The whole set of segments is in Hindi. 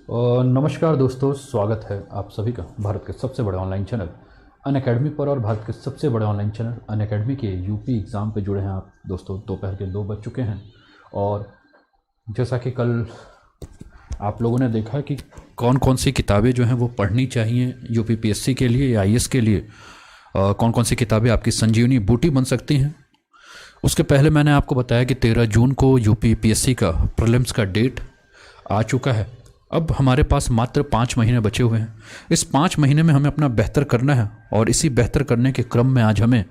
नमस्कार दोस्तों, स्वागत है आप सभी का भारत के सबसे बड़े ऑनलाइन चैनल अनअकैडमी पर। और भारत के सबसे बड़े ऑनलाइन चैनल अनअकैडमी के यूपी एग्ज़ाम पे जुड़े हैं आप दोस्तों। दोपहर के 2 बज चुके हैं और जैसा कि कल आप लोगों ने देखा कि कौन कौन सी किताबें जो हैं वो पढ़नी चाहिए यूपीपीएससी के लिए या आईएएस के लिए, कौन कौन सी किताबें आपकी संजीवनी बूटी बन सकती हैं। उसके पहले मैंने आपको बताया कि 13 जून को यूपीपीएससी का प्रीलिम्स का डेट आ चुका है। अब हमारे पास मात्र 5 महीने बचे हुए हैं। इस 5 महीने में हमें अपना बेहतर करना है और इसी बेहतर करने के क्रम में आज हमें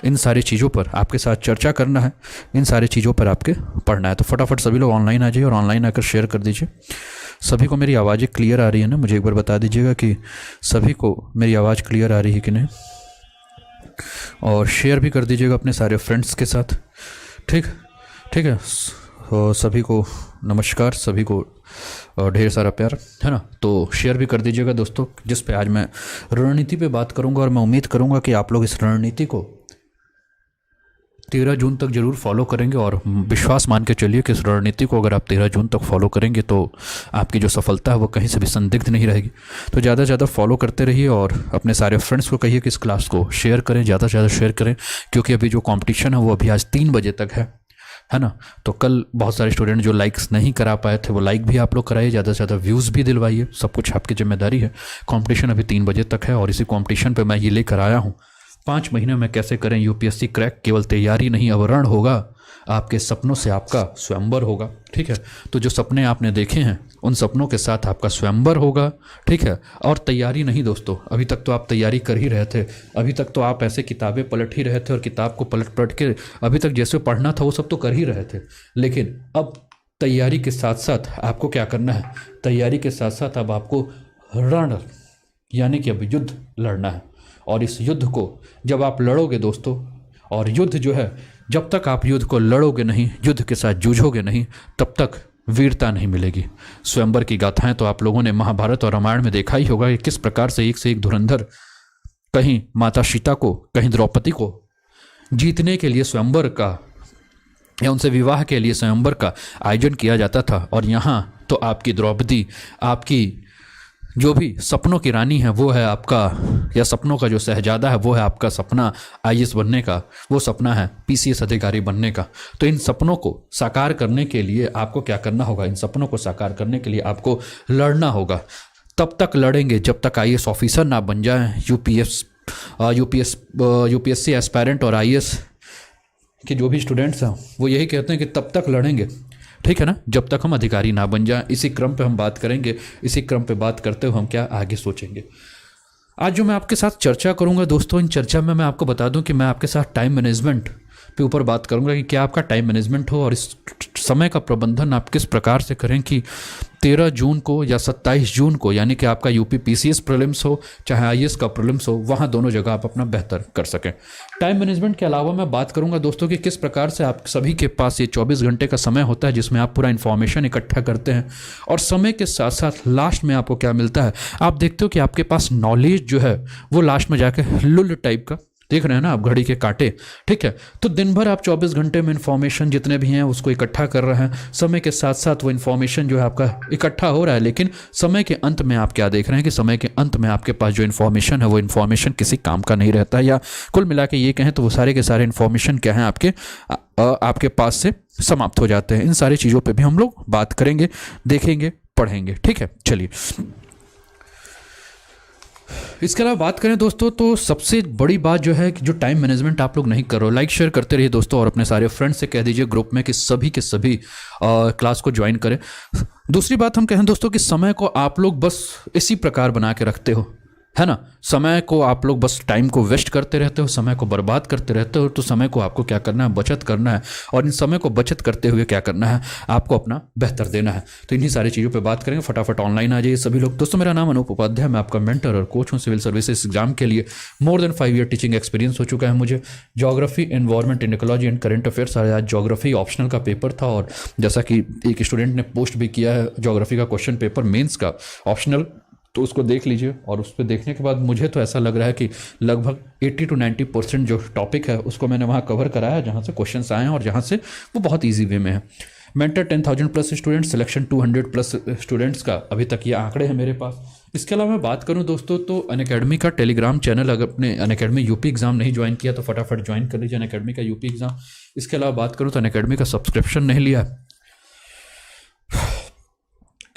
इन सारी चीज़ों पर आपके साथ चर्चा करना है, इन सारी चीज़ों पर आपके पढ़ना है। तो फटाफट सभी लोग ऑनलाइन आ जाइए और ऑनलाइन आकर शेयर कर दीजिए। सभी को मेरी आवाज़ें क्लियर आ रही है ना? मुझे एक बार बता दीजिएगा कि सभी को मेरी आवाज़ क्लियर आ रही है कि नहीं, और शेयर भी कर दीजिएगा अपने सारे फ्रेंड्स के साथ। ठीक है। तो सभी को नमस्कार, सभी को ढेर सारा प्यार, है ना। तो शेयर भी कर दीजिएगा दोस्तों, जिस पे आज मैं रणनीति पे बात करूंगा और मैं उम्मीद करूंगा कि आप लोग इस रणनीति को 13 जून तक जरूर फॉलो करेंगे। और विश्वास मान के चलिए कि इस रणनीति को अगर आप 13 जून तक फॉलो करेंगे तो आपकी जो सफलता है वो कहीं से भी संदिग्ध नहीं रहेगी। तो ज़्यादा से ज़्यादा फॉलो करते रहिए और अपने सारे फ्रेंड्स को कहिए कि इस क्लास को शेयर करें, ज़्यादा से ज़्यादा शेयर करें, क्योंकि अभी जो कॉम्पिटिशन है वो अभी आज 3 बजे तक है ना। तो कल बहुत सारे स्टूडेंट जो लाइक्स नहीं करा पाए थे वो लाइक भी आप लोग कराइए, ज़्यादा से ज़्यादा व्यूज़ भी दिलवाइए। सब कुछ आपकी जिम्मेदारी है। कंपटीशन अभी 3 बजे तक है और इसी कंपटीशन पे मैं ये लेकर आया हूँ 5 महीने में कैसे करें यूपीएससी क्रैक। केवल तैयारी नहीं, अवरण होगा, आपके सपनों से आपका स्वयंवर होगा। ठीक है। तो जो सपने आपने देखे हैं उन सपनों के साथ आपका स्वयंवर होगा। ठीक है। और तैयारी नहीं दोस्तों, अभी तक तो आप तैयारी कर ही रहे थे। अभी तक तो आप ऐसे किताबें पलट ही रहे थे और किताब को पलट पलट के अभी तक जैसे पढ़ना था वो सब तो कर ही रहे थे। लेकिन अब तैयारी के साथ साथ आपको क्या करना है? तैयारी के साथ साथ अब आपको रण यानी कि अब युद्ध लड़ना है। और इस युद्ध को जब आप लड़ोगे दोस्तों, और युद्ध जो है, जब तक आप युद्ध को लड़ोगे नहीं, युद्ध के साथ जूझोगे नहीं, तब तक वीरता नहीं मिलेगी। स्वयंवर की गाथाएं तो आप लोगों ने महाभारत और रामायण में देखा ही होगा कि किस प्रकार से एक धुरंधर, कहीं माता सीता को, कहीं द्रौपदी को जीतने के लिए स्वयंवर का या उनसे विवाह के लिए स्वयंवर का आयोजन किया जाता था। और यहाँ तो आपकी द्रौपदी, आपकी जो भी सपनों की रानी है वो है आपका, या सपनों का जो शहजादा है वो है आपका सपना आईएएस बनने का, वो सपना है पीसीएस अधिकारी बनने का। तो इन सपनों को साकार करने के लिए आपको क्या करना होगा? इन सपनों को साकार करने के लिए आपको लड़ना होगा। तब तक लड़ेंगे जब तक आईएएस ऑफिसर ना बन जाए। यूपीएससी एस्पायरेंट और आईएएस के जो भी स्टूडेंट्स हैं वो यही कहते हैं कि तब तक लड़ेंगे, ठीक है ना, जब तक हम अधिकारी ना बन जाएं। इसी क्रम पे हम बात करेंगे। इसी क्रम पे बात करते हुए हम क्या आगे सोचेंगे। आज जो मैं आपके साथ चर्चा करूंगा दोस्तों, इन चर्चा में मैं आपको बता दूं कि मैं आपके साथ टाइम मैनेजमेंट पे ऊपर बात करूंगा कि क्या आपका टाइम मैनेजमेंट हो और इस समय का प्रबंधन आप किस प्रकार से करें कि 13 जून को या 27 जून को, यानी कि आपका यूपी पीसीएस प्रीलिम्स हो चाहे आईएएस का प्रीलिम्स हो, वहाँ दोनों जगह आप अपना बेहतर कर सकें। टाइम मैनेजमेंट के अलावा मैं बात करूंगा दोस्तों कि किस प्रकार से आप सभी के पास ये 24 घंटे का समय होता है जिसमें आप पूरा इन्फॉर्मेशन इकट्ठा करते हैं। और समय के साथ साथ लास्ट में आपको क्या मिलता है? आप देखते हो कि आपके पास नॉलेज जो है वो लास्ट में जाके लुल टाइप का, देख रहे हैं ना आप घड़ी के कांटे। ठीक है। तो दिन भर आप 24 घंटे में इन्फॉर्मेशन जितने भी हैं उसको इकट्ठा कर रहे हैं। समय के साथ साथ वो इन्फॉर्मेशन जो है आपका इकट्ठा हो रहा है, लेकिन समय के अंत में आप क्या देख रहे हैं कि समय के अंत में आपके पास जो इन्फॉर्मेशन है वो इन्फॉर्मेशन किसी काम का नहीं रहता है। या कुल मिला के ये कहें तो वो सारे के सारे इन्फॉर्मेशन क्या हैं, आपके पास से समाप्त हो जाते हैं। इन सारी चीज़ों पर भी हम लोग बात करेंगे, देखेंगे, पढ़ेंगे। ठीक है। चलिए, इसके अलावा बात करें दोस्तों तो सबसे बड़ी बात जो है कि जो टाइम मैनेजमेंट आप लोग नहीं कर रहे हो, लाइक शेयर करते रहिए दोस्तों और अपने सारे फ्रेंड्स से कह दीजिए ग्रुप में कि सभी के सभी क्लास को ज्वाइन करें। दूसरी बात हम कहें दोस्तों कि समय को आप लोग बस इसी प्रकार बना के रखते हो, है ना। समय को आप लोग बस टाइम को वेस्ट करते रहते हो, समय को बर्बाद करते रहते हो। तो समय को आपको क्या करना है? बचत करना है। और इन समय को बचत करते हुए क्या करना है? आपको अपना बेहतर देना है। तो इन्हीं सारी चीज़ों पे बात करेंगे। फटाफट ऑनलाइन आ जाइए सभी लोग। दोस्तों मेरा नाम अनूप उपाध्याय, मैं आपका मेंटर और कोच हूँ। सिविल सर्विसेज एग्जाम के लिए more than 5 year teaching experience हो चुका है मुझे। Geography, environment, ecology and current affairs. आज ज्योग्राफी ऑप्शनल का पेपर था और जैसा कि एक स्टूडेंट ने पोस्ट भी किया है ज्योग्राफी का क्वेश्चन पेपर मेन्स का ऑप्शनल, तो उसको देख लीजिए। और उस पर देखने के बाद मुझे तो ऐसा लग रहा है कि लगभग 80 to 90% जो टॉपिक है उसको मैंने वहाँ कवर कराया, जहाँ से क्वेश्चंस आए हैं और जहाँ से वो बहुत इजी वे में है। Mentor 10,000 plus student, selection 200 plus students का अभी तक ये आंकड़े हैं मेरे पास। इसके अलावा मैं बात करूं दोस्तों तो अनअकैडमी का टेलीग्राम चैनल, अगर अपने अनअकैडमी यूपी एग्ज़ाम नहीं ज्वाइन किया तो फटाफट ज्वाइन कर लीजिए अनअकैडमी का यूपी एग्ज़ाम। इसके अलावा बात करूं तो अनअकैडमी का सब्सक्रिप्शन नहीं लिया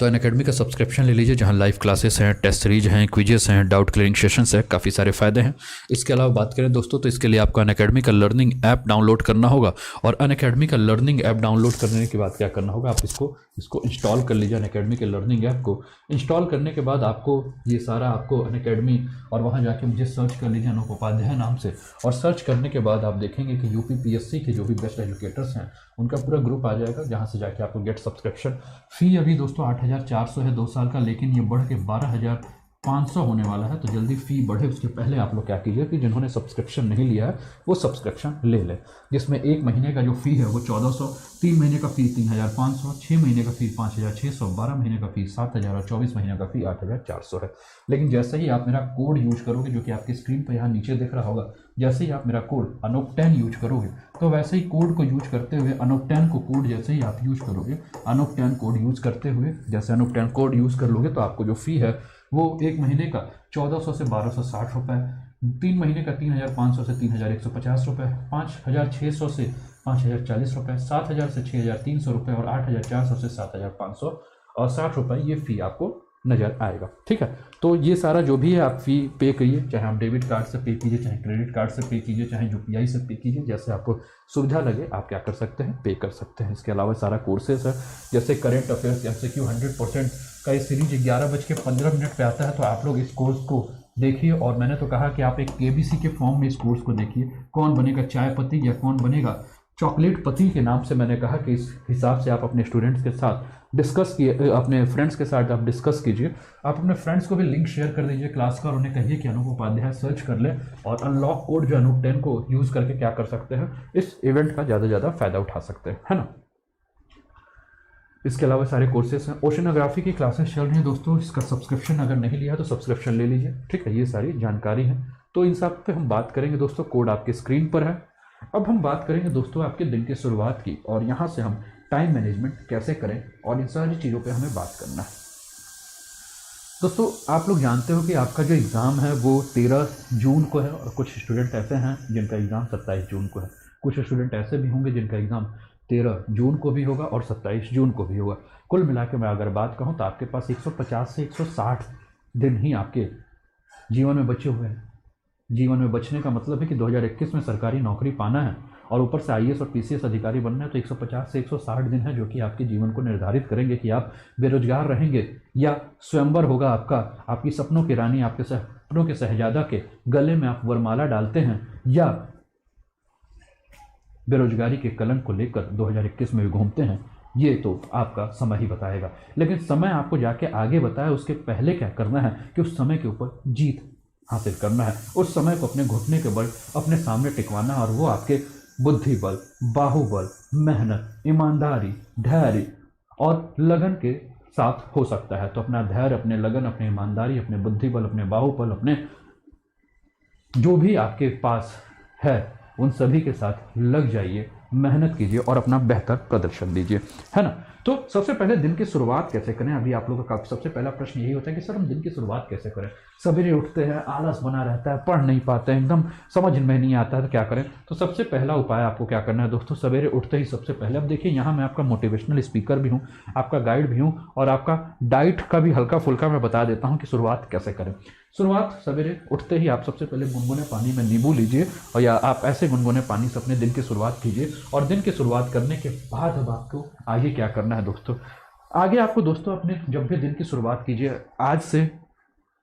तो अनअकैडमी का सब्सक्रिप्शन ले लीजिए, जहां लाइव क्लासेस हैं, टेस्ट सीरीज हैं, क्विजेस हैं, डाउट क्लियरिंग सेशंस हैं, काफ़ी सारे फ़ायदे हैं। इसके अलावा बात करें दोस्तों तो इसके लिए आपको अनअकैडमी का लर्निंग ऐप डाउनलोड करना होगा, और अनअकैडमी का लर्निंग ऐप डाउनलोड करने के बाद क्या करना होगा, आप इसको इंस्टॉल कर लीजिए। अनअकैडमी के लर्निंग ऐप को इंस्टॉल करने के बाद आपको ये सारा आपको अनअकैडमी और वहाँ जाके मुझे सर्च कर लीजिए अनूप उपाध्याय नाम से, और सर्च करने के बाद आप देखेंगे कि यूपीपीएससी के जो भी बेस्ट एजुकेटर्स हैं उनका पूरा ग्रुप आ जाएगा, जहाँ से जाके आपको गेट सब्सक्रिप्शन। फ़ी अभी दोस्तों 8,400 है 2 साल का, लेकिन ये बढ़ के 12,500 होने वाला है। तो जल्दी फ़ी बढ़े उसके पहले आप लोग क्या कीजिए कि जिन्होंने सब्सक्रिप्शन नहीं लिया है वो सब्सक्रिप्शन ले लें, जिसमें 1 महीने का जो फ़ी है वो 1,400, 3 महीने का फ़ी 3,500, 6 महीने का फ़ी 5,600, 12 महीने का फ़ी 7,000 और 24 महीने का फ़ी 8,400 है। लेकिन जैसे ही आप मेरा कोड यूज करोगे, जो कि आपकी स्क्रीन पर यहाँ नीचे दिख रहा होगा, जैसे ही आप मेरा कोड अनूप10 यूज करोगे तो वैसे ही कोड को यूज करते हुए अनूप10 को कोड जैसे ही आप यूज करोगे, अनूप10 कोड यूज करते हुए जैसे अनूप10 कोड यूज कर लोगे तो आपको जो फ़ी है वो 1 महीने का 1,400 से 1,260 रुपये, 3 महीने का 3,500 से 3,150 रुपये, 5,600 से 5,040 रुपये, 7,000 से 6,300 रुपये और 8,400 से 7,560 रुपये ये फ़ी आपको नज़र आएगा। ठीक है, तो ये सारा जो भी है आप फ़ी पे करिए, चाहे आप डेबिट कार्ड से पे कीजिए, चाहे क्रेडिट कार्ड से पे कीजिए, चाहे यूपीआई से पे कीजिए, जैसे आपको सुविधा लगे आप क्या कर सकते हैं, पे कर सकते हैं। इसके अलावा सारा कोर्सेज है, जैसे करेंट अफेयर्स एमसीक्यू 100% का ये सीरीज 11:15 पे आता है, तो आप लोग इस कोर्स को देखिए। और मैंने तो कहा कि आप एक केबीसी के फॉर्म में इस कोर्स को देखिए, कौन बनेगा चाय पति या कौन बनेगा चॉकलेट पति के नाम से मैंने कहा कि इस हिसाब से आप अपने स्टूडेंट्स के साथ डिस्कस किए, अपने फ्रेंड्स के साथ आप डिस्कस कीजिए। आप अपने फ्रेंड्स को भी लिंक शेयर कर दीजिए क्लास का और उन्हें कहिए कि अनूप उपाध्याय सर्च कर ले और अनलॉक कोड जो अनूप10 को यूज़ करके क्या कर सकते हैं, इस इवेंट का ज़्यादा से ज़्यादा फ़ायदा उठा सकते हैं, है ना। इसके अलावा सारे कोर्सेज हैं, ओशनोग्राफी की क्लासेस चल रही हैं दोस्तों, इसका सब्सक्रिप्शन अगर नहीं लिया तो सब्सक्रिप्शन ले लीजिए। ठीक है, ये सारी जानकारी है, तो इन सब पे हम बात करेंगे दोस्तों। कोड आपके स्क्रीन पर है। अब हम बात करेंगे दोस्तों आपके दिन की शुरुआत की, और यहाँ से हम टाइम मैनेजमेंट कैसे करें और इन सारी चीज़ों पे हमें बात करना है। दोस्तों आप लोग जानते हो कि आपका जो एग्ज़ाम है वो 13 जून को है, और कुछ स्टूडेंट ऐसे हैं जिनका एग्ज़ाम 27 जून को है, कुछ स्टूडेंट ऐसे भी होंगे जिनका एग्ज़ाम 13 जून को भी होगा और 27 जून को भी होगा। कुल मिला के मैं अगर बात कहूँ तो आपके पास 150 से 160 दिन ही आपके जीवन में बचे हुए हैं। जीवन में बचने का मतलब है कि 2021 में सरकारी नौकरी पाना है और ऊपर से आईएएस और पीसीएस अधिकारी बनना है, तो 150 से 160 दिन है जो कि आपके जीवन को निर्धारित करेंगे कि आप बेरोजगार रहेंगे या स्वयंवर होगा आपका, आपकी सपनों की रानी, आपके सपनों के शहजादा के गले में आप वरमाला डालते हैं, या बेरोजगारी के कलंक को लेकर 2021 में भी घूमते हैं। ये तो आपका समय ही बताएगा, लेकिन समय आपको जाके आगे बताया उसके पहले क्या करना है कि उस समय के ऊपर जीत हासिल करना है, उस समय को अपने घुटने के बल अपने सामने टिकवाना, और वो आपके बुद्धि बल, बाहुबल, मेहनत, ईमानदारी, धैर्य और लगन के साथ हो सकता है। तो अपना धैर्य, अपने लगन, अपने ईमानदारी, अपने बुद्धि बल, अपने बाहुबल, अपने जो भी आपके पास है उन सभी के साथ लग जाइए, मेहनत कीजिए और अपना बेहतर प्रदर्शन दीजिए, है ना। तो सबसे पहले दिन की शुरुआत कैसे करें, अभी आप लोगों का सबसे पहला प्रश्न यही होता है कि सर हम दिन की शुरुआत कैसे करें, सवेरे उठते हैं, आलस बना रहता है, पढ़ नहीं पाते हैं, एकदम समझ में नहीं आता है, तो क्या करें। तो सबसे पहला उपाय आपको क्या करना है दोस्तों, सवेरे उठते ही सबसे पहले, अब देखिए यहाँ मैं आपका मोटिवेशनल स्पीकर भी हूँ, आपका गाइड भी हूँ, और आपका डाइट का भी हल्का फुल्का मैं बता देता हूँ कि शुरुआत कैसे करें। शुरुआत सवेरे उठते ही आप सबसे पहले गुनगुने पानी में नींबू लीजिए, और या आप ऐसे गुनगुने पानी से अपने दिन की शुरुआत कीजिए। और दिन की शुरुआत करने के बाद अब आपको आगे क्या करना है दोस्तों, आगे आपको दोस्तों अपने जब भी दिन की शुरुआत कीजिए, आज से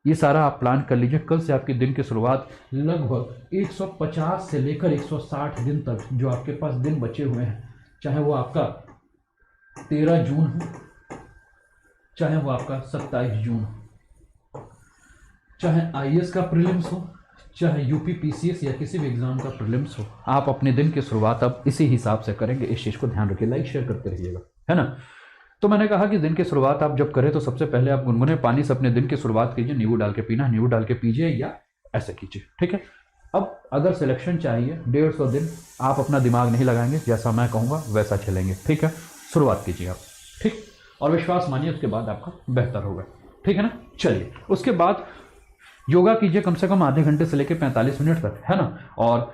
ये सारा आप प्लान कर लीजिए, कल से आपकी दिन की शुरुआत लगभग 150 से लेकर 160 दिन तक जो आपके पास दिन बचे हुए हैं, चाहे वो आपका 13 जून हो, चाहे वो आपका 27 जून हो, चाहे आईएएस का प्रीलिम्स हो, चाहे यूपी पीसीएस या किसी भी एग्जाम का प्रीलिम्स हो, आप अपने दिन की शुरुआत अब इसी हिसाब से करेंगे। इस चीज़ को ध्यान रखिए, लाइक शेयर करते रहिएगा, है ना। तो मैंने कहा कि दिन की शुरुआत आप जब करें तो सबसे पहले आप गुनगुने पानी से अपने दिन की शुरुआत कीजिए, नींबू डाल के पीना, नींबू डाल के पीजिए या ऐसे कीजिए, ठीक है। अब अगर सिलेक्शन चाहिए 150 दिन आप अपना दिमाग नहीं लगाएंगे, जैसा मैं कहूँगा वैसा चलेंगे, ठीक है। शुरुआत कीजिए आप, ठीक। और विश्वास मानिए उसके बाद आपका बेहतर होगा, ठीक है ना। चलिए उसके बाद योगा कीजिए कम से कम आधे घंटे से लेकर 45 मिनट तक, है ना। और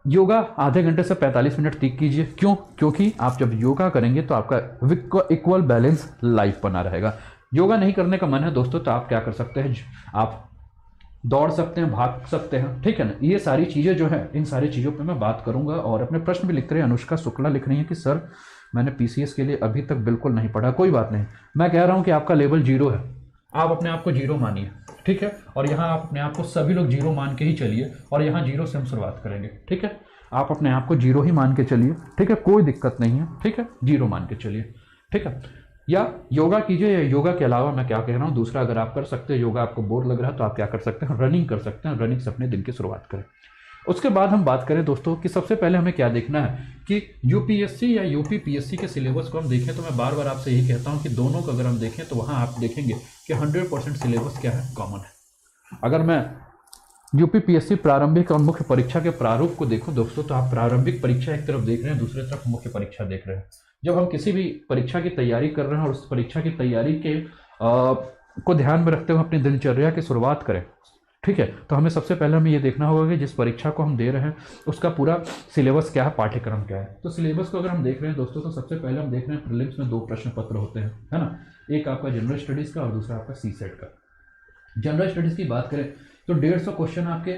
योगा आधे घंटे से 45 मिनट तक कीजिए, क्यों? क्योंकि आप जब योगा करेंगे तो आपका इक्वल बैलेंस लाइफ बना रहेगा। योगा नहीं करने का मन है दोस्तों तो आप क्या कर सकते हैं, आप दौड़ सकते हैं, भाग सकते हैं, ठीक है ना। ये सारी चीज़ें जो है, इन सारी चीज़ों पे मैं बात करूंगा। और अपने प्रश्न भी लिखते रहे। अनुष्का शुक्ला लिख रही है कि सर मैंने पीसीएस के लिए अभी तक बिल्कुल नहीं पढ़ा। कोई बात नहीं, मैं कह रहा हूँ कि आपका लेवल 0 है, आप अपने आप को 0 मानिए, ठीक है। और यहाँ आप अपने आप को सभी लोग 0 मान के ही चलिए, और यहाँ 0 से हम शुरुआत करेंगे, ठीक है। आप अपने आप को 0 ही मान के चलिए, ठीक है, कोई दिक्कत नहीं है, ठीक है, 0 मान के चलिए, ठीक है। या योगा कीजिए, या योगा के अलावा मैं क्या कह रहा हूँ दूसरा, अगर आप कर सकते हैं, योगा आपको बोर लग रहा है तो आप क्या कर सकते हैं, रनिंग कर सकते हैं। रनिंग से अपने दिन की शुरुआत करें। उसके बाद हम बात करें दोस्तों कि सबसे पहले हमें क्या देखना है कि यूपीएससी या यूपीपीएससी के सिलेबस को हम देखें तो मैं बार बार आपसे यही कहता हूं कि दोनों को अगर हम देखें तो वहां आप देखेंगे कि 100% सिलेबस क्या है, कॉमन है। अगर मैं यूपीपीएससी प्रारंभिक और मुख्य परीक्षा के प्रारूप को देखूं दोस्तों, तो आप प्रारंभिक परीक्षा एक तरफ देख रहे हैं, दूसरी तरफ मुख्य परीक्षा देख रहे हैं। जब हम किसी भी परीक्षा की तैयारी कर रहे हैं और उस परीक्षा की तैयारी के को ध्यान में रखते हुए अपनी दिनचर्या की शुरुआत करें, ठीक है, तो हमें सबसे पहले हमें ये देखना होगा कि जिस परीक्षा को हम दे रहे हैं उसका पूरा सिलेबस क्या है, पाठ्यक्रम क्या है। तो सिलेबस को अगर हम देख रहे हैं दोस्तों, तो सबसे पहले हम देख रहे हैं प्रीलिम्स में 2 प्रश्न पत्र होते हैं, है ना। एक आपका जनरल स्टडीज का और दूसरा आपका सीसेट का। जनरल स्टडीज की बात करें तो 150 क्वेश्चन आपके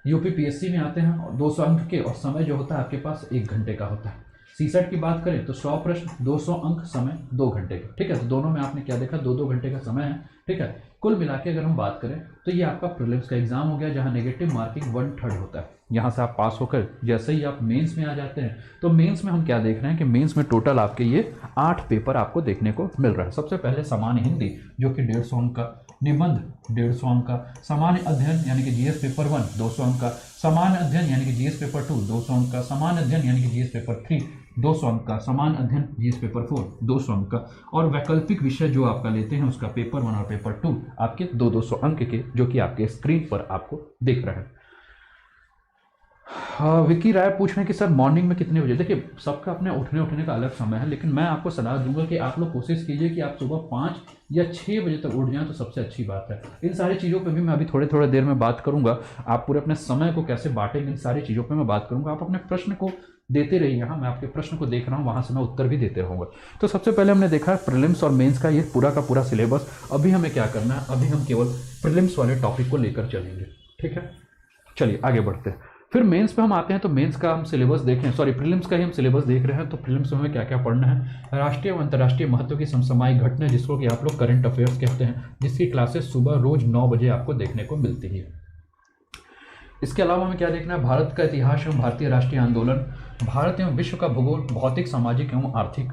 यूपीपीएससी में आते हैं, और 200 अंक के, और समय जो होता है आपके पास 1 घंटे का होता है। सीसेट की बात करें तो 100 प्रश्न, 200 अंक, समय 2 घंटे का, ठीक है। तो दोनों में आपने क्या देखा, 2-2 घंटे का समय है, ठीक है। कुल मिला के अगर हम बात करें तो ये आपका प्रीलिम्स का एग्जाम हो गया, जहां नेगेटिव मार्किंग 1/3 होता है। यहाँ से आप पास होकर जैसे ही आप मेंस में आ जाते हैं, तो मेंस में हम क्या देख रहे हैं कि मेंस में टोटल आपके ये 8 पेपर आपको देखने को मिल रहा है। सबसे पहले सामान्य हिंदी जो कि 150 अंक का, निबंध 150 अंक का, सामान्य अध्ययन यानी कि जीएस पेपर 1 200 अंक का, सामान्य अध्ययन यानी कि जीएस पेपर 2 200 अंक का, सामान्य अध्ययन यानी कि जीएस पेपर 3 200 अंक का, सामान्य अध्ययन जीएस पेपर 4 200 अंक का, और वैकल्पिक विषय जो आपका लेते हैं उसका पेपर 1 और पेपर 2 आपके 200 अंक के, जो कि आपके स्क्रीन पर आपको दिख रहा है। विकी राय पूछ रहे हैं कि सर मॉर्निंग में कितने बजे। देखिए सबका अपने उठने का अलग समय है, लेकिन मैं आपको सलाह दूंगा कि आप लोग कोशिश कीजिए कि आप सुबह 5 या 6 बजे तक उठ जाएं तो सबसे अच्छी बात है। इन सारी चीज़ों पे भी मैं अभी थोड़े देर में बात करूंगा। आप पूरे अपने समय को कैसे बांटेंगे, इन सारी चीज़ों पर मैं बात करूंगा। आप अपने प्रश्न को देते रहिए, यहाँ मैं आपके प्रश्न को देख रहा हूँ, वहाँ से मैं उत्तर भी देते रहूँगा। तो सबसे पहले हमने देखा प्रीलिम्स और मेंस का ये पूरा का पूरा सिलेबस। अभी हमें क्या करना है, अभी हम केवल प्रीलिम्स वाले टॉपिक को लेकर चलेंगे, ठीक है। चलिए आगे बढ़ते हैं। फिर मेंस पे हम आते हैं, तो मेंस का हम सिलेबस देखें, सॉरी प्रीलिम्स का ही हम सिलेबस देख रहे हैं। तो प्रीलिम्स में हमें क्या क्या पढ़ना है, राष्ट्रीय व अंतर्राष्ट्रीय महत्व की समसामयिक घटना, जिसको कि आप लोग करंट अफेयर्स कहते हैं, जिसकी क्लासेस सुबह रोज 9 बजे आपको देखने को मिलती है। इसके अलावा हमें क्या देखना है, भारत का इतिहास एवं भारतीय राष्ट्रीय आंदोलन, भारत एवं विश्व का भूगोल, भौतिक, सामाजिक एवं आर्थिक,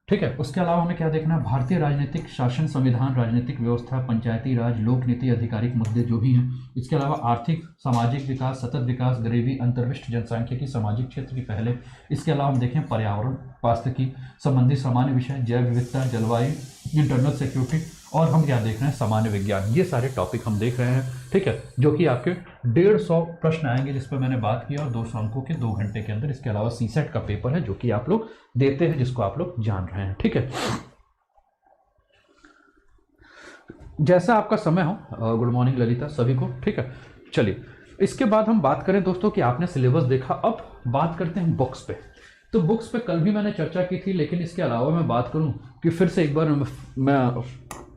ठीक है। उसके अलावा हमें क्या देखना है, भारतीय राजनीतिक शासन, संविधान, राजनीतिक व्यवस्था, पंचायती राज, लोक नीति, आधिकारिक मुद्दे जो भी हैं। इसके अलावा आर्थिक, सामाजिक विकास, सतत विकास, गरीबी, अंतर्विष्ट जनसांख्यिकी, सामाजिक क्षेत्र की पहले। इसके अलावा हम देखें पर्यावरण, स्वास्थ्य संबंधी सामान्य विषय, जैव विविधता, जलवायु, इंटरनल सिक्योरिटी, और हम क्या देख रहे हैं, सामान्य विज्ञान। ये सारे टॉपिक हम देख रहे हैं, ठीक है, जो कि आपके 150 प्रश्न आएंगे, जिस पर मैंने बात की, और 200 अंकों के 2 घंटे के अंदर। इसके अलावा सीसेट का पेपर है जो कि आप लोग देते हैं, जिसको आप लोग जान रहे हैं, ठीक है। जैसा आपका समय हो, गुड मॉर्निंग ललिता सभी को, ठीक है। चलिए इसके बाद हम बात करें दोस्तों कि आपने सिलेबस देखा, अब बात करते हैं बुक्स पे। तो बुक्स पे कल भी मैंने चर्चा की थी, लेकिन इसके अलावा मैं बात करूं कि फिर से एक बार मैं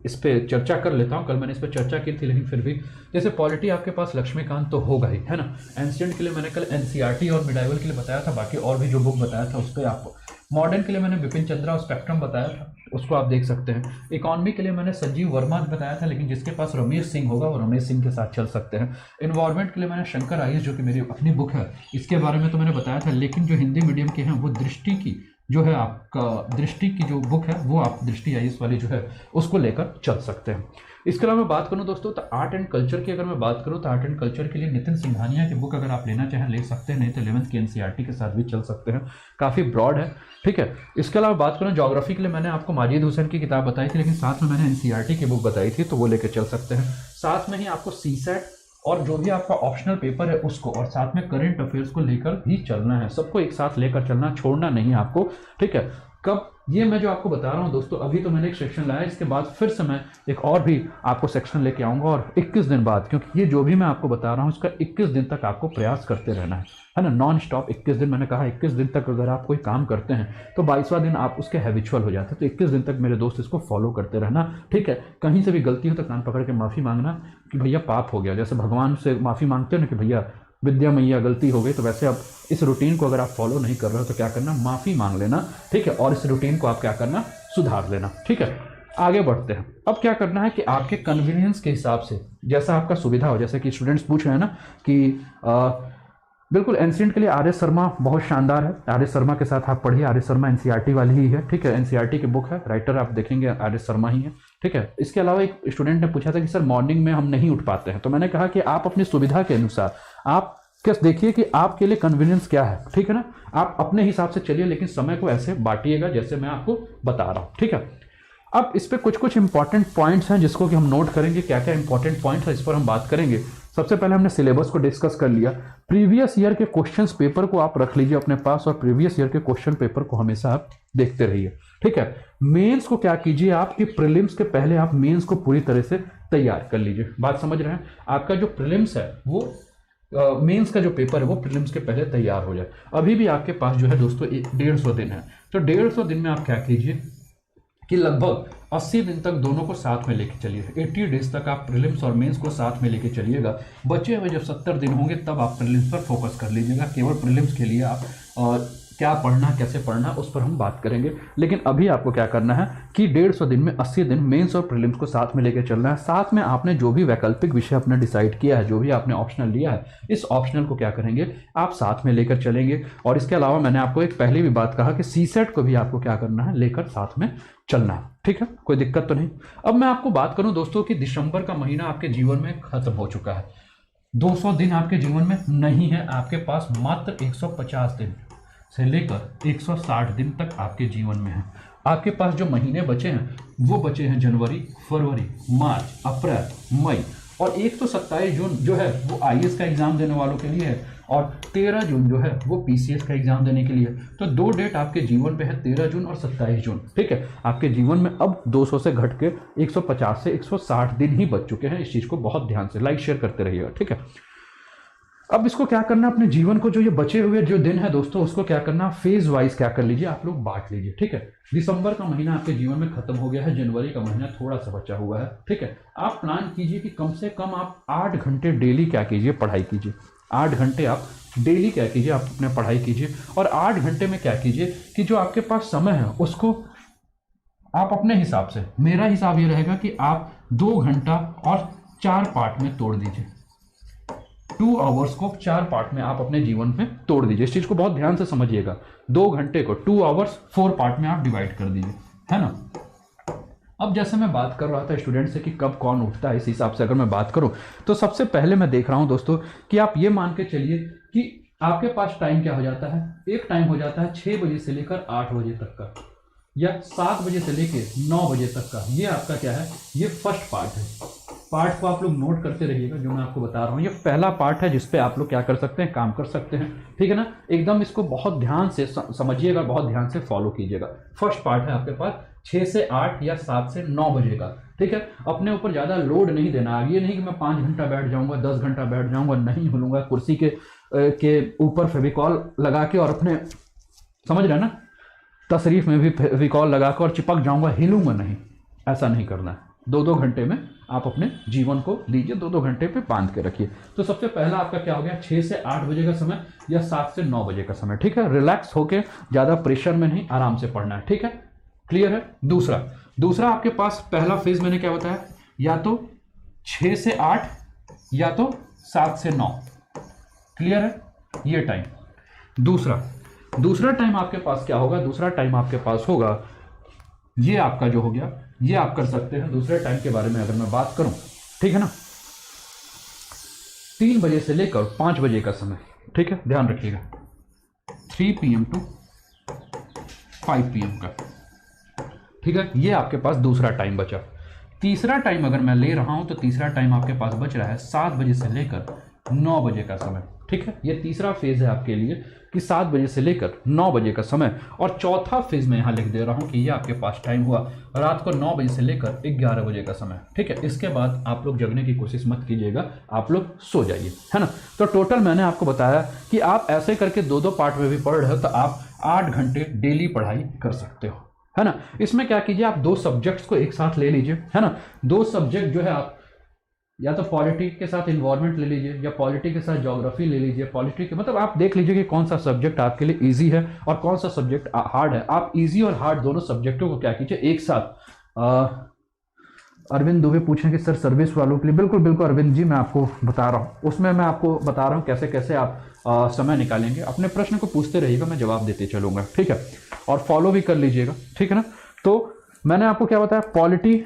इस पे चर्चा कर लेता हूं। कल मैंने इस पे चर्चा की थी, लेकिन फिर भी जैसे पॉलिटी आपके पास लक्ष्मीकांत तो होगा ही, है ना। एंशिएंट के लिए मैंने कल एनसीईआरटी और मिडाइवल के लिए बताया था, बाकी और भी जो बुक बताया था उस पर आपको। मॉडर्न के लिए मैंने बिपिन चंद्रा और स्पेक्ट्रम बताया था, उसको आप देख सकते हैं। इकोनॉमी के लिए मैंने संजीव वर्मा बताया था, लेकिन जिसके पास रमेश सिंह होगा वो रमेश सिंह के साथ चल सकते हैं। इन्वायरमेंट के लिए मैंने शंकर आईएएस, जो कि मेरी अपनी बुक है, इसके बारे में तो मैंने बताया था, लेकिन जो हिंदी मीडियम के हैं वो दृष्टि की जो है, आपका दृष्टि की जो बुक है वो आप दृष्टि आईएएस वाली जो है उसको लेकर चल सकते हैं। इसके अलावा मैं बात करूं दोस्तों तो आर्ट एंड कल्चर की, अगर मैं बात करूं तो आर्ट एंड कल्चर के लिए नितिन सिंघानिया की बुक अगर आप लेना चाहें ले सकते हैं, नहीं तो 11th की एनसीईआरटी के साथ भी चल सकते हैं, काफ़ी ब्रॉड है, ठीक है। इसके अलावा बात करूं ज्योग्राफी के लिए मैंने आपको माजिद हुसैन की किताब बताई थी, लेकिन साथ में मैंने एनसीईआरटी की बुक बताई थी, तो वो लेकर चल सकते हैं। साथ में ही आपको सीसेट और जो भी आपका ऑप्शनल पेपर है उसको, और साथ में करंट अफेयर्स को लेकर भी चलना है, सबको एक साथ लेकर चलना, छोड़ना नहीं आपको, ठीक है। कब, ये मैं जो आपको बता रहा हूँ दोस्तों, अभी तो मैंने एक सेक्शन लाया, इसके बाद फिर से मैं एक और भी आपको सेक्शन लेके आऊँगा, और 21 दिन बाद, क्योंकि ये जो भी मैं आपको बता रहा हूँ इसका 21 दिन तक आपको प्रयास करते रहना है ना, नॉन स्टॉप 21 दिन। मैंने कहा 21 दिन तक अगर आप कोई काम करते हैं तो 22वां दिन आप उसके हैबिचुअल हो जाते हैं। तो 21 दिन तक मेरे दोस्त इसको फॉलो करते रहना, ठीक है। कहीं से भी गलती हो तो कान पकड़ के माफ़ी मांगना कि भैया पाप हो गया, जैसे भगवान से माफ़ी मांगते हो ना कि भैया विद्या मैया गलती हो गई, तो वैसे अब इस रूटीन को अगर आप फॉलो नहीं कर रहे हो तो क्या करना, माफ़ी मांग लेना, ठीक है। और इस रूटीन को आप क्या करना, सुधार लेना, ठीक है। आगे बढ़ते हैं। अब क्या करना है कि आपके कन्वीनियंस के हिसाब से, जैसा आपका सुविधा हो, जैसे कि स्टूडेंट्स पूछ रहे हैं ना कि बिल्कुल एनसीएंट के लिए आर एस शर्मा बहुत शानदार है, आर एस शर्मा के साथ आप पढ़िए। आर एस शर्मा एनसीईआरटी वाली ही है, ठीक है, एनसीईआरटी की बुक है, राइटर आप देखेंगे आर एस शर्मा ही है, ठीक है। इसके अलावा एक स्टूडेंट ने पूछा था कि सर मॉर्निंग में हम नहीं उठ पाते हैं, तो मैंने कहा कि आप अपनी सुविधा के अनुसार आप कैसे देखिए कि आपके लिए कन्वीनियंस क्या है, ठीक है ना। आप अपने हिसाब से चलिए, लेकिन समय को ऐसे बांटिएगा जैसे मैं आपको बता रहा हूँ, ठीक है। अब इस पे कुछ इंपॉर्टेंट पॉइंट्स हैं जिसको कि हम नोट करेंगे, क्या क्या इंपॉर्टेंट पॉइंट्स है इस पर हम बात करेंगे। सबसे पहले हमने सिलेबस को डिस्कस कर लिया। प्रीवियस ईयर के क्वेश्चंस पेपर को आप रख लीजिए अपने पास, और प्रीवियस ईयर के क्वेश्चन पेपर को हमेशा आप देखते रहिए, ठीक है। मेंस को क्या कीजिए, आपकी प्रीलिम्स के पहले आप मेंस को पूरी तरह से तैयार कर लीजिए। बात समझ रहे हैं, आपका जो प्रीलिम्स है वो मेंस का जो पेपर है वो प्रीलिम्स के पहले तैयार हो जाए। अभी भी आपके पास जो है दोस्तों 150 दिन है, तो 150 दिन में आप क्या कीजिए कि लगभग 80 दिन तक दोनों को साथ में लेके चलिए। 80 डेज तक आप प्रीलिम्स और मेंस को साथ में लेके चलिएगा। बचे हुए जब 70 दिन होंगे तब आप प्रीलिम्स पर फोकस कर लीजिएगा। केवल प्रीलिम्स के लिए आप क्या पढ़ना, कैसे पढ़ना, उस पर हम बात करेंगे। लेकिन अभी आपको क्या करना है कि 150 दिन में 80 दिन मेंस और प्रीलिम्स को साथ में लेके चलना है। साथ में आपने जो भी वैकल्पिक विषय अपने डिसाइड किया है, जो भी आपने ऑप्शनल लिया है, इस ऑप्शनल को क्या करेंगे, आप साथ में लेकर चलेंगे। और इसके अलावा मैंने आपको एक पहले भी बात कहा कि सीसेट को भी आपको क्या करना है, लेकर साथ में चलना है, ठीक है, कोई दिक्कत तो नहीं। अब मैं आपको बात करूं दोस्तों कि दिसंबर का महीना आपके जीवन में खत्म हो चुका है। 200 दिन आपके जीवन में नहीं है, आपके पास मात्र 150 दिन से लेकर 160 दिन तक आपके जीवन में है। आपके पास जो महीने बचे हैं वो बचे हैं जनवरी, फरवरी, मार्च, अप्रैल, मई, और एक तो 27 जून जो है वो आईएएस का एग्जाम देने वालों के लिए है, और 13 जून जो है वो पीसीएस का एग्जाम देने के लिए है। तो 2 डेट आपके जीवन पे है, 13 जून और 27 जून, ठीक है। आपके जीवन में अब 200 से घट के 150 से 160 दिन ही बच चुके हैं। इस चीज को बहुत ध्यान से लाइक शेयर करते रहिएगा, ठीक है। अब इसको क्या करना, अपने जीवन को जो ये बचे हुए जो दिन है दोस्तों, उसको क्या करना, फेज वाइज क्या कर लीजिए, आप लोग बांट लीजिए, ठीक है। दिसंबर का महीना आपके जीवन में खत्म हो गया है, जनवरी का महीना थोड़ा सा बचा हुआ है, ठीक है। आप प्लान कीजिए कि कम से कम आप 8 घंटे डेली क्या कीजिए, पढ़ाई कीजिए। 8 घंटे आप डेली क्या कीजिए, आप अपने पढ़ाई कीजिए। और 8 घंटे में क्या कीजिए कि जो आपके पास समय है उसको आप अपने हिसाब से, मेरा हिसाब ये रहेगा कि आप 2 घंटा और 4 पार्ट में तोड़ दीजिए। 2 आवर्स को 4 पार्ट में आप अपने जीवन में तोड़ दीजिए। इस चीज को बहुत ध्यान से समझिएगा। 2 घंटे को 2 आवर्स 4 पार्ट में आप डिवाइड कर दीजिए, है ना। अब जैसे मैं बात कर रहा था स्टूडेंट से कि कब कौन उठता है, इस हिसाब से अगर मैं बात करूं तो सबसे पहले मैं देख रहा हूं दोस्तों कि आप ये मान के चलिए कि आपके पास टाइम क्या हो जाता है, एक टाइम हो जाता है 6 बजे से लेकर 8 बजे तक का, या 7 बजे से लेकर 9 बजे तक का। ये आपका क्या है, ये फर्स्ट पार्ट है। पार्ट को आप लोग नोट करते रहिएगा जो मैं आपको बता रहा हूँ। ये पहला पार्ट है जिसपे आप लोग क्या कर सकते हैं, काम कर सकते हैं, ठीक है ना। एकदम इसको बहुत ध्यान से समझिएगा, बहुत ध्यान से फॉलो कीजिएगा। फर्स्ट पार्ट है आपके पास 6 से 8 या 7 से 9 बजे का, ठीक है। अपने ऊपर ज़्यादा लोड नहीं देना। ये नहीं कि मैं 5 घंटा बैठ जाऊँगा, 10 घंटा बैठ जाऊँगा, नहीं हिलूंगा कुर्सी के ऊपर फेविकॉल लगा के और अपने, समझ रहे हैं ना, तशरीफ में भी फेविकॉल लगा कर और चिपक जाऊँगा, हिलूंगा नहीं, ऐसा नहीं करना है। 2-2 घंटे में आप अपने जीवन को दीजिए, 2-2 घंटे पे बांध के रखिए। तो सबसे पहला आपका क्या हो गया, 6 से 8 बजे का समय या 7 से 9 बजे का समय, ठीक है। रिलैक्स होके, ज़्यादा प्रेशर में नहीं, आराम से पढ़ना है, ठीक है, क्लियर है। दूसरा आपके पास पहला फेज मैंने क्या बताया, या तो 6 से 8 या तो 7 से 9, क्लियर है, ये टाइम। दूसरा टाइम आपके पास क्या होगा, दूसरा टाइम आपके पास होगा, ये आपका जो हो गया, ये आप कर सकते हैं। दूसरे टाइम के बारे में अगर मैं बात करूं, ठीक है ना, 3 बजे से लेकर 5 बजे का समय, ठीक है, ध्यान रखिएगा, 3 PM to 5 PM का, ठीक है। ये आपके पास दूसरा टाइम बचा। तीसरा टाइम अगर मैं ले रहा हूं तो तीसरा टाइम आपके पास बच रहा है 7 बजे से लेकर 9 बजे का समय, ठीक है। ये तीसरा फेज है आपके लिए कि 7 बजे से लेकर 9 बजे का समय, और चौथा फेज मैं यहाँ लिख दे रहा हूँ कि ये आपके पास टाइम हुआ रात को 9 बजे से लेकर 11 बजे का समय, ठीक है। इसके बाद आप लोग जगने की कोशिश मत कीजिएगा, आप लोग सो जाइए, है ना। तो टोटल मैंने आपको बताया कि आप ऐसे करके 2-2 पार्ट में भी पढ़ रहे हो तो आप 8 घंटे डेली पढ़ाई कर सकते हो, है ना। इसमें क्या कीजिए, आप 2 सब्जेक्ट्स को एक साथ ले लीजिए, है ना। 2 सब्जेक्ट जो है आप या तो पॉलिटी के साथ इन्वायरमेंट ले लीजिए या पॉलिटी के साथ ज्योग्राफी ले लीजिए। पॉलिटी के मतलब आप देख लीजिए कि कौन सा सब्जेक्ट आपके लिए इजी है और कौन सा सब्जेक्ट हार्ड है। आप इजी और हार्ड दोनों सब्जेक्टों को क्या कीजिए एक साथ। अरविंद दुबे पूछें कि सर सर्विस वालों के लिए, बिल्कुल बिल्कुल अरविंद जी, मैं आपको बता रहा हूँ, उसमें मैं आपको बता रहा हूँ कैसे कैसे आप समय निकालेंगे। अपने प्रश्न को पूछते रहिएगा, मैं जवाब देते चलूँगा, ठीक है। और फॉलो भी कर लीजिएगा, ठीक है ना। तो मैंने आपको क्या बताया, पॉलिटी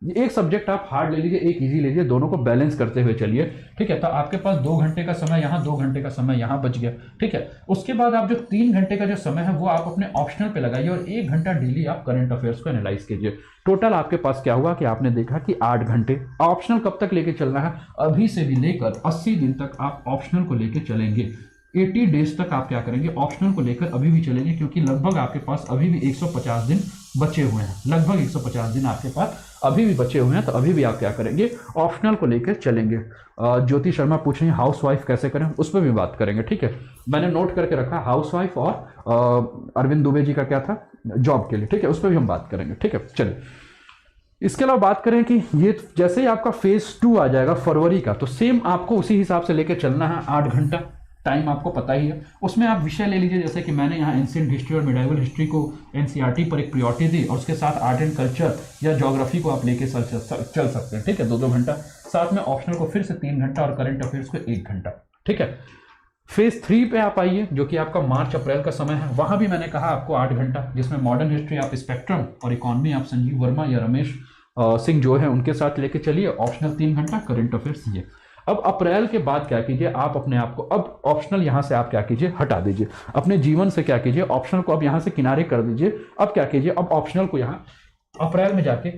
एक सब्जेक्ट आप हार्ड ले लीजिए, एक इजी ले लीजिए, दोनों को बैलेंस करते हुए चलिए, ठीक है। तो आपके पास 2 घंटे का समय यहाँ, 2 घंटे का समय यहाँ बच गया, ठीक है। उसके बाद आप जो 3 घंटे का जो समय है वो आप अपने ऑप्शनल पे लगाइए और 1 घंटा डेली आप करंट अफेयर्स को एनालाइज कीजिए। टोटल आपके पास क्या हुआ कि आपने देखा कि 8 घंटे। ऑप्शनल कब तक लेके चलना है, अभी से भी लेकर 80 दिन तक आप ऑप्शनल को लेकर चलेंगे। 80 डेज तक आप क्या करेंगे, ऑप्शनल को लेकर अभी भी चलेंगे, क्योंकि लगभग आपके पास अभी भी 150 दिन बचे हुए हैं, लगभग 150 दिन आपके पास अभी भी बचे हुए हैं। तो अभी भी आप क्या करेंगे, ऑप्शनल को लेकर चलेंगे। ज्योति शर्मा पूछ रही है हाउस वाइफ कैसे करें, उस पर भी बात करेंगे, ठीक है। मैंने नोट करके रखा हाउस वाइफ और अरविंद दुबे जी का क्या था, जॉब के लिए, ठीक है, उस पर भी हम बात करेंगे, ठीक है। चलिए, इसके अलावा बात करें कि ये जैसे ही आपका फेज 2 आ जाएगा फरवरी का, तो सेम आपको उसी हिसाब से लेकर चलना है। 8 घंटा टाइम आपको पता ही है। उसमें आप विषय ले लीजिए, जैसे कि मैंने यहाँ एंशिएंट हिस्ट्री और मिडाइवल हिस्ट्री को एनसीईआरटी पर एक प्रायोरिटी दी, और उसके साथ आर्ट एंड कल्चर या ज्योग्राफी को आप लेके चल सकते हैं, ठीक है, 2-2 घंटा। साथ में ऑप्शनल को फिर से 3 घंटा और करंट अफेयर्स को 1 घंटा, ठीक है। फेज 3 पे आप आइए, जो कि आपका मार्च अप्रैल का समय है। वहां भी मैंने कहा आपको 8 घंटा, जिसमें मॉडर्न हिस्ट्री आप स्पेक्ट्रम और इकोनॉमी आप संजीव वर्मा या रमेश सिंह जो है उनके साथ लेके चलिए। ऑप्शनल 3 घंटा, करंट अफेयर्स ये। अब अप्रैल के बाद क्या कीजिए, आप अपने आप को अब ऑप्शनल यहां से आप क्या कीजिए, हटा दीजिए। अपने जीवन से क्या कीजिए, ऑप्शनल को अब यहां से किनारे कर दीजिए। अब क्या कीजिए, अब ऑप्शनल को यहां अप्रैल में जाके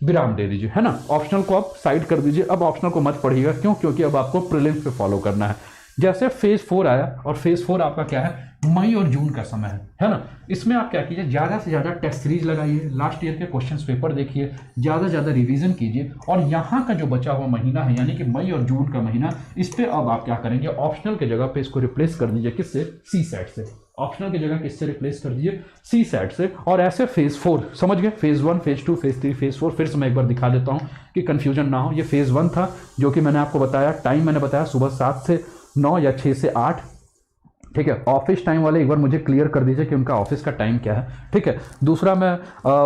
विराम दे दीजिए, है ना। ऑप्शनल को आप साइड कर दीजिए। अब ऑप्शनल को मत पढ़िएगा, क्यों, क्योंकि अब आपको प्रीलिम्स पे फॉलो करना है। जैसे फेज 4 आया, और फेज 4 आपका क्या है, मई और जून का समय है ना। इसमें आप क्या कीजिए, ज्यादा से ज्यादा टेस्ट सीरीज लगाइए, लास्ट ईयर के क्वेश्चंस पेपर देखिए, ज्यादा से ज्यादा रिवीजन कीजिए, और यहाँ का जो बचा हुआ महीना है यानी कि मई और जून का महीना, इस पे अब आप क्या करेंगे, ऑप्शनल के जगह पे इसको रिप्लेस कर दीजिए, किससे, सी सेट से। ऑप्शनल की जगह किससे रिप्लेस कर दीजिए, सी सेट से। और ऐसे फेज 4 समझ गए, फेज 1, फेज 2, फेज 3, फेज 4। फिर से मैं एक बार दिखा देता हूँ कि कंफ्यूजन ना हो। ये फेज 1 था, जो कि मैंने आपको बताया, टाइम मैंने बताया सुबह 7 से 9 या 6 से 8, ठीक है। ऑफिस टाइम वाले एक बार मुझे क्लियर कर दीजिए कि उनका ऑफिस का टाइम क्या है, ठीक है। दूसरा मैं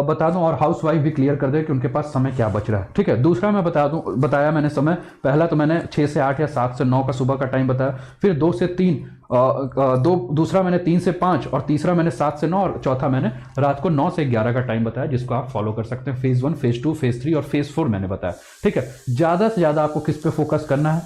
बता दूं, और हाउस वाइफ भी क्लियर कर दे कि उनके पास समय क्या बच रहा है, ठीक है। दूसरा मैं बताया मैंने समय, पहला तो मैंने 6 से 8 या 7 से 9 का सुबह का टाइम बताया, फिर 2 से 3, दूसरा मैंने 3 से 5, और तीसरा मैंने 7 से 9, और चौथा मैंने रात को 9 से 11 का टाइम बताया, जिसको आप फॉलो कर सकते हैं। फेज 1, फेज 2, फेज 3 और फेज 4 मैंने बताया, ठीक है। ज्यादा से ज्यादा आपको किस पे फोकस करना है,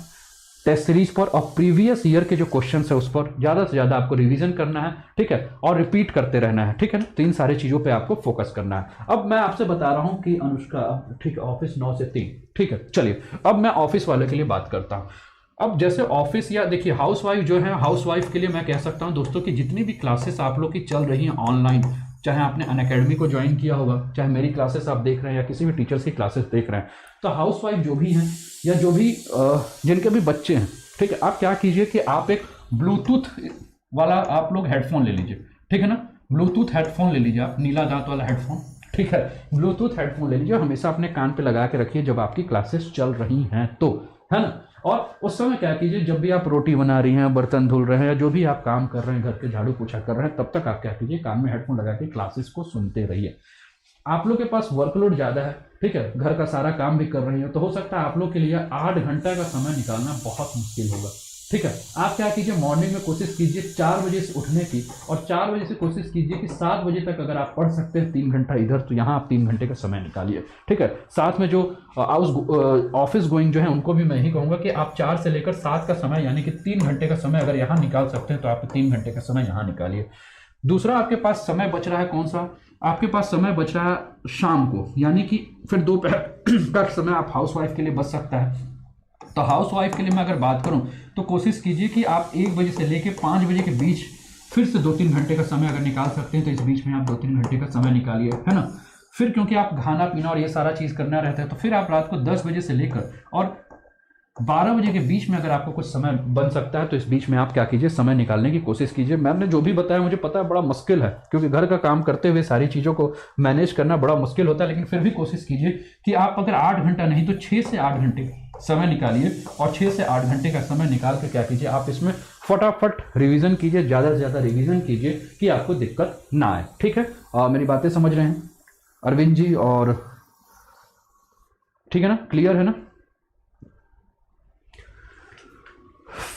टेस्ट सीरीज पर, और प्रीवियस ईयर के जो क्वेश्चंस है उस पर ज्यादा से ज्यादा आपको रिवीजन करना है, ठीक है, और रिपीट करते रहना है, ठीक है ना। तो इन सारी चीजों पे आपको फोकस करना है। अब मैं आपसे बता रहा हूं कि अनुष्का, ठीक है, ऑफिस 9 से 3, ठीक है। चलिए, अब मैं ऑफिस वाले के लिए बात करता हूं। अब जैसे ऑफिस या देखिए हाउस वाइफ जो है, हाउस वाइफ के लिए मैं कह सकता हूं दोस्तों कि जितनी भी क्लासेस आप लोग की चल रही हैं ऑनलाइन, चाहे आपने अनअकैडमी को ज्वाइन किया होगा, चाहे मेरी क्लासेस आप देख रहे हैं या किसी भी टीचर्स की क्लासेस देख रहे हैं, तो हाउस वाइफ जो भी हैं या जो भी जिनके भी बच्चे हैं, ठीक है, आप क्या कीजिए कि आप एक ब्लूटूथ वाला आप लोग हेडफोन ले लीजिए, ठीक है ना। ब्लूटूथ हेडफोन ले लीजिए आप, नीला दांत वाला हेडफोन, ठीक है। ब्लूटूथ हेडफोन ले लीजिए, हमेशा अपने कान पे लगा के रखिए जब आपकी क्लासेस चल रही हैं तो, है ना। और उस समय क्या कीजिए, जब भी आप रोटी बना रही हैं, बर्तन धुल रहे हैं, या जो भी आप काम कर रहे हैं, घर के झाड़ू पोछा कर रहे हैं, तब तक आप क्या कीजिए, कान में हेडफोन लगा के क्लासेस को सुनते रहिए। आप लोग के पास वर्कलोड ज्यादा है, ठीक है, घर का सारा काम भी कर रही है, तो हो सकता है आप लोग के लिए 8 घंटा का समय निकालना बहुत मुश्किल होगा, ठीक है। आप क्या कीजिए, मॉर्निंग में कोशिश कीजिए 4 बजे से उठने की, और 4 बजे से कोशिश कीजिए कि 7 बजे तक अगर आप पढ़ सकते हैं 3 घंटा इधर, तो यहाँ आप 3 घंटे का समय निकालिए, ठीक है। साथ में जो ऑफिस गोइंग जो है उनको भी मैं ही कहूँगा कि आप 4 से लेकर 7 का समय यानी कि 3 घंटे का समय अगर यहाँ निकाल सकते हैं तो आप 3 घंटे का समय यहाँ निकालिए। दूसरा आपके पास समय बच रहा है कौन सा, आपके पास समय बच रहा है शाम को, यानी कि फिर दोपहर का समय आप हाउस वाइफ के लिए बच सकता है। तो हाउस वाइफ के लिए मैं अगर बात करूं तो कोशिश कीजिए कि आप 1 बजे से लेकर 5 बजे के बीच फिर से 2-3 घंटे का समय अगर निकाल सकते हैं तो इस बीच में आप 2-3 घंटे का समय निकालिए, है ना। फिर क्योंकि आप खाना पीना और ये सारा चीज़ करना रहता है, तो फिर आप रात को 10 बजे से लेकर और 12 बजे के बीच में अगर आपको कुछ समय बन सकता है तो इस बीच में आप क्या कीजिए, समय निकालने की कोशिश कीजिए। मैंने जो भी बताया मुझे पता है बड़ा मुश्किल है, क्योंकि घर का काम करते हुए सारी चीज़ों को मैनेज करना बड़ा मुश्किल होता है, लेकिन फिर भी कोशिश कीजिए कि आप अगर 8 घंटा नहीं तो 6 से 8 घंटे समय निकालिए, और 6 से 8 घंटे का समय निकाल के क्या कीजिए, आप इसमें फटाफट रिवीजन कीजिए, ज़्यादा से ज़्यादा रिवीजन कीजिए कि आपको दिक्कत ना आए। ठीक है, मेरी बातें समझ रहे हैं अरविंद जी? और ठीक है ना, क्लियर है ना?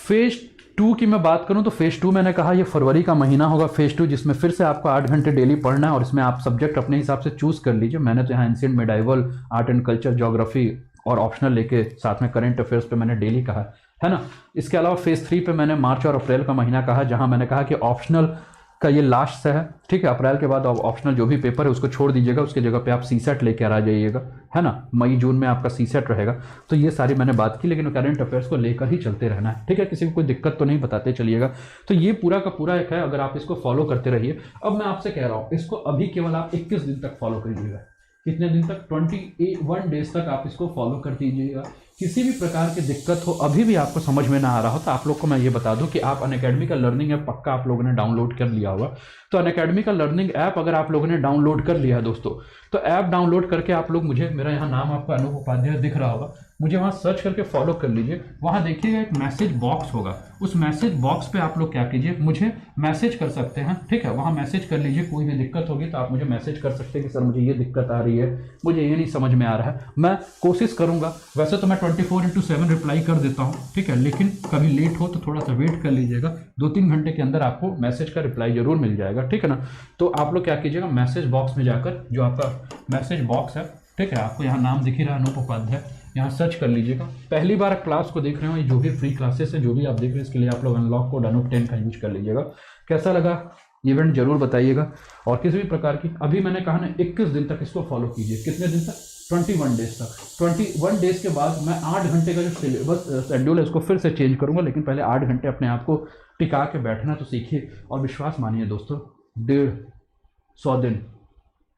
फेज 2 की मैं बात करूं तो फेज 2 मैंने कहा ये फरवरी का महीना होगा फेज 2, जिसमें फिर से आपको 8 घंटे डेली पढ़ना है, और इसमें आप सब्जेक्ट अपने हिसाब से चूज कर लीजिए। मैंने तो यहाँ ancient medieval, art and culture, geography और ऑप्शनल लेके साथ में करंट अफेयर्स पे मैंने डेली कहा है ना। इसके अलावा फेज 3 पे मैंने मार्च और अप्रैल का महीना कहा, जहाँ मैंने कहा कि ऑप्शनल का ये लास्ट से है। ठीक है, अप्रैल के बाद आप ऑप्शनल जो भी पेपर है उसको छोड़ दीजिएगा, उसकी जगह पे आप सीसेट लेके आ जाइएगा, है ना। मई जून में आपका सीसेट रहेगा। तो ये सारी मैंने बात की, लेकिन करंट अफेयर्स को लेकर ही चलते रहना है। ठीक है, किसी को कोई दिक्कत तो नहीं, बताते चलिएगा। तो ये पूरा का पूरा एक है, अगर आप इसको फॉलो करते रहिए। अब मैं आपसे कह रहा हूँ, इसको अभी केवल आप 21 दिन तक फॉलो करिएगा। कितने दिन तक? 21 डेज तक आप इसको फॉलो कर दीजिएगा। किसी भी प्रकार की दिक्कत हो, अभी भी आपको समझ में ना आ रहा हो, तो आप लोग को मैं ये बता दूं कि आप अनअकैडमी का लर्निंग ऐप पक्का आप लोगों ने डाउनलोड कर लिया होगा। तो अनअकैडमी का लर्निंग ऐप अगर आप लोगों ने डाउनलोड कर लिया है दोस्तों, तो ऐप डाउनलोड करके आप लोग मुझे, मेरा यहाँ नाम आपको अनूप उपाध्याय दिख रहा होगा, मुझे वहाँ सर्च करके फॉलो कर लीजिए। वहाँ देखिएगा एक मैसेज बॉक्स होगा, उस मैसेज बॉक्स पे आप लोग क्या कीजिए, मुझे मैसेज कर सकते हैं। ठीक है, वहाँ मैसेज कर लीजिए। कोई भी दिक्कत होगी तो आप मुझे मैसेज कर सकते हैं कि सर मुझे ये दिक्कत आ रही है, मुझे ये नहीं समझ में आ रहा है। मैं कोशिश करूँगा, वैसे तो मैं 24/7 रिप्लाई कर देता हूँ, ठीक है, लेकिन कभी लेट हो तो थोड़ा सा वेट कर लीजिएगा। 2-3 घंटे के अंदर आपको मैसेज का रिप्लाई जरूर मिल जाएगा। ठीक है ना। तो आप लोग क्या कीजिएगा, मैसेज बॉक्स में जाकर, जो आपका मैसेज बॉक्स है, ठीक है, आपको यहाँ नाम दिख ही रहा है अनूप उपाध्याय, यहाँ सर्च कर लीजिएगा। पहली बार क्लास को देख रहे हो, ये जो भी फ्री क्लासेस है जो भी आप देख रहे हैं, इसके लिए आप लोग अनलॉक कोड अनूप 10 का यूज कर लीजिएगा। कैसा लगा इवेंट जरूर बताइएगा। और किसी भी प्रकार की, अभी मैंने कहा ना 21 दिन तक इसको फॉलो कीजिए। कितने दिन तक? 21 डेज तक। 21 डेज के बाद मैं 8 घंटे का जो सिलेबस शेड्यूल है उसको फिर से चेंज करूंगा, लेकिन पहले 8 घंटे अपने आप को टिका के बैठना तो सीखिए। और विश्वास मानिए दोस्तों, 150 दिन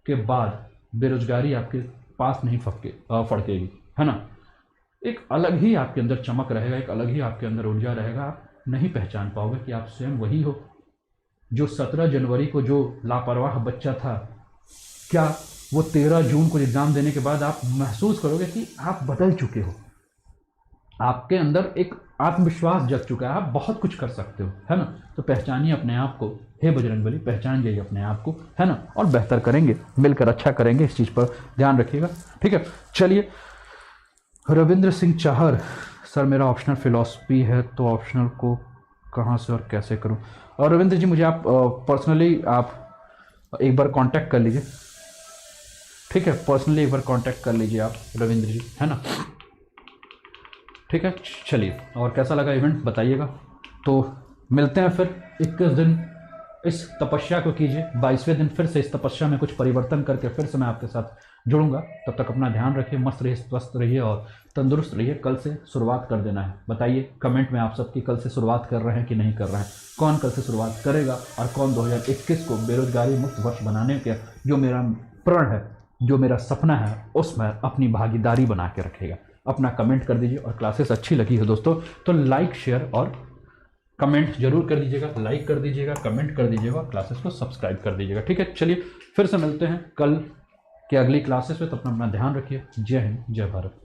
के बाद बेरोजगारी आपके पास नहीं फड़केगी, है ना। एक अलग ही आपके अंदर चमक रहेगा, एक अलग ही आपके अंदर ऊर्जा रहेगा। आप नहीं पहचान पाओगे कि आप स्वयं वही हो जो 17 जनवरी को जो लापरवाह बच्चा था। क्या वो 13 जून को एग्जाम देने के बाद आप महसूस करोगे कि आप बदल चुके हो, आपके अंदर एक आत्मविश्वास जग चुका है, आप बहुत कुछ कर सकते हो, है ना। तो पहचानिए अपने आप को, हे बजरंगबली, पहचान जाइए अपने आप को, है ना, और बेहतर करेंगे, मिलकर अच्छा करेंगे। इस चीज़ पर ध्यान रखिएगा। ठीक है, चलिए। रविंद्र सिंह चाहर, सर मेरा ऑप्शनल फिलॉसफी है, तो ऑप्शनल को कहाँ से और कैसे करूँ? और रविंद्र जी मुझे आप पर्सनली आप एक बार कांटेक्ट कर लीजिए। ठीक है, पर्सनली एक बार कांटेक्ट कर लीजिए आप रविंद्र जी, है ना। ठीक है, चलिए। और कैसा लगा इवेंट बताइएगा। तो मिलते हैं फिर 21 दिन, इस तपस्या को कीजिए। 22वें दिन फिर से इस तपस्या में कुछ परिवर्तन करके फिर से मैं आपके साथ जुड़ूंगा। तब तक अपना ध्यान रखिए, मस्त रहिए, स्वस्थ रहिए और तंदुरुस्त रहिए। कल से शुरुआत कर देना है। बताइए कमेंट में आप सबकी कल से शुरुआत कर रहे हैं कि नहीं कर रहे हैं, कौन कल से शुरुआत करेगा और कौन 2021 को बेरोजगारी मुक्त वर्ष बनाने के जो मेरा प्रण है, जो मेरा सपना है, उसमें अपनी भागीदारी बना के रखेगा। अपना कमेंट कर दीजिए। और क्लासेस अच्छी लगी हो दोस्तों तो लाइक, शेयर और कमेंट जरूर कर दीजिएगा। लाइक कर दीजिएगा, कमेंट कर दीजिएगा, क्लासेस को सब्सक्राइब कर दीजिएगा। ठीक है, चलिए फिर से मिलते हैं कल के अगली क्लासेस में। तो अपना ध्यान रखिए। जय हिंद, जय भारत।